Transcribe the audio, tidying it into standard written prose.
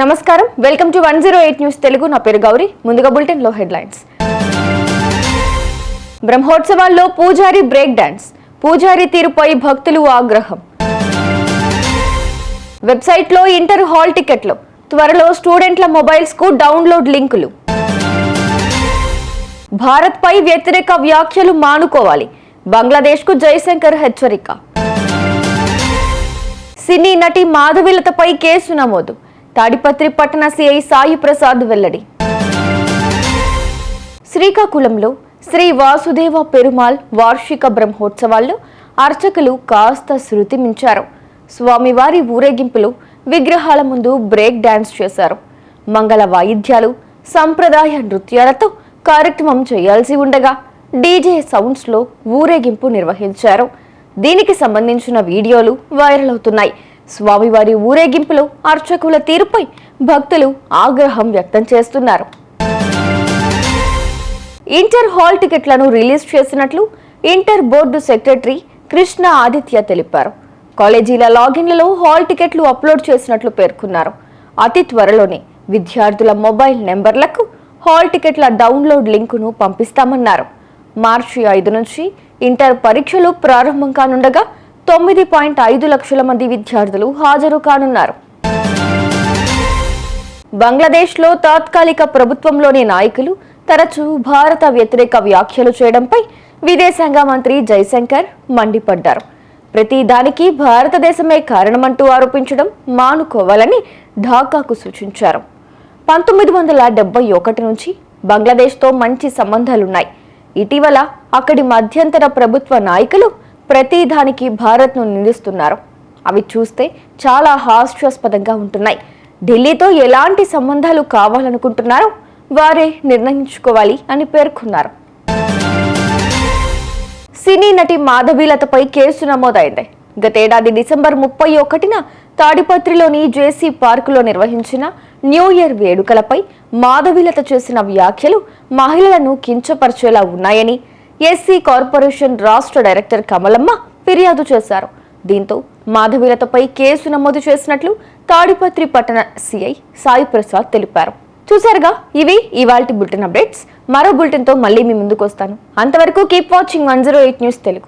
నమస్కారం, welcome to 108 news Telugu. నా పేరు గౌరీ. ముందుగా బులెటిన్ లో హెడ్లైన్స్. బ్రహ్మోత్సవాల్లో పూజారి బ్రేక్ డాన్స్, పూజారి తీరుపై భక్తులు ఆగ్రహం. వెబ్సైట్ లో ఇంటర్ హాల్ టికెట్లు, త్వరలో స్టూడెంట్ల మొబైల్స్ కు డౌన్లోడ్ లింకులు. భారత్ పై వ్యతిరేక వ్యాఖ్యలు మానుకోవాలి, బంగ్లాదేశ్ కు జైశంకర్ హెచ్చరిక. సినీ నటి మాధవీలతపై కేసు నమోదు, తాడిపత్రి పట్టణ సిఐ సాయి ప్రసాద్ వెల్లడి. శ్రీకాకుళంలో శ్రీ వాసుదేవ పెరుమాల్ వార్షిక బ్రహ్మోత్సవాల్లో అర్చకులు కాస్త శృతి మించారు. స్వామివారి ఊరేగింపులు విగ్రహాల ముందు బ్రేక్ డాన్స్ చేశారు. మంగళ వాయిద్యాలు, సంప్రదాయ నృత్యాలతో కార్యక్రమం చేయాల్సి ఉండగా డీజే సౌండ్స్ లో ఊరేగింపు నిర్వహించారు. దీనికి సంబంధించిన వీడియోలు వైరల్ అవుతున్నాయి. స్వామివారి ఊరేగింపులో అర్చకుల తీరుపై భక్తులు ఆగ్రహం వ్యక్తం చేస్తున్నారు. ఇంటర్ హాల్ టికెట్లను రిలీజ్ చేసినట్లు inter board secretary Krishna Aditya తెలిపారు. కాలేజీల లాగిన్లలో హాల్ టికెట్లు అప్లోడ్ చేసినట్లు పేర్కొన్నారు. అతి త్వరలోనే విద్యార్థుల మొబైల్ నెంబర్లకు హాల్ టికెట్ల డౌన్లోడ్ లింకును పంపిస్తామన్నారు. మార్చి 5 నుంచి ఇంటర్ పరీక్షలు ప్రారంభం కానుండగా 9.5 లక్షల మంది విద్యార్థులు హాజరు కానున్నారు. బంగ్లాదేశ్లో తాత్కాలిక ప్రభుత్వంలోని నాయకులు తరచూ భారత వ్యతిరేక వ్యాఖ్యలు చేయడంపై విదేశాంగ మంత్రి జైశంకర్ మండిపడ్డారు. ప్రతి దానికి భారతదేశమే కారణమంటూ ఆరోపించడం మానుకోవాలని ఢాకాకు సూచించారు. 1971 నుంచి బంగ్లాదేశ్తో మంచి సంబంధాలున్నాయి. ఇటీవల అక్కడి మధ్యంతర ప్రభుత్వ నాయకులు ప్రతిదానికి భారత్ను నిందిస్తున్నారు. అవి చూస్తే చాలా హాస్యాస్పదంగా ఉంటున్నాయి. ఢిల్లీతో ఎలాంటి సంబంధాలు కావాలనుకుంటున్నారో వారే నిర్ణయించుకోవాలి అని పేర్కొన్నారు. సినీ నటి మాధవీలతపై కేసు నమోదైంది. గతేడాది డిసెంబర్ 31న తాడిపత్రిలోని జేసీ పార్కులో నిర్వహించిన న్యూ ఇయర్ వేడుకలపై మాధవీలత చేసిన వ్యాఖ్యలు మహిళలను కించపరిచేలా ఉన్నాయని ఎస్సీ కార్పొరేషన్ రాష్ట్ర డైరెక్టర్ కమలమ్మ ఫిర్యాదు చేశారు. దీంతో మాధవీలతపై కేసు నమోదు చేసినట్లు తాడిపత్రి పట్టణ సిఐ సాయి ప్రసాద్ తెలిపారు. చూసారుగా, ఇవి ఇవాల్టి బులెటిన్ అప్డేట్స్. మరో బులెటిన్ తో మళ్ళీ మీ ముందుకు వస్తాను. అంతవరకు కీప్ వాచింగ్ 108 న్యూస్ తెలుగు.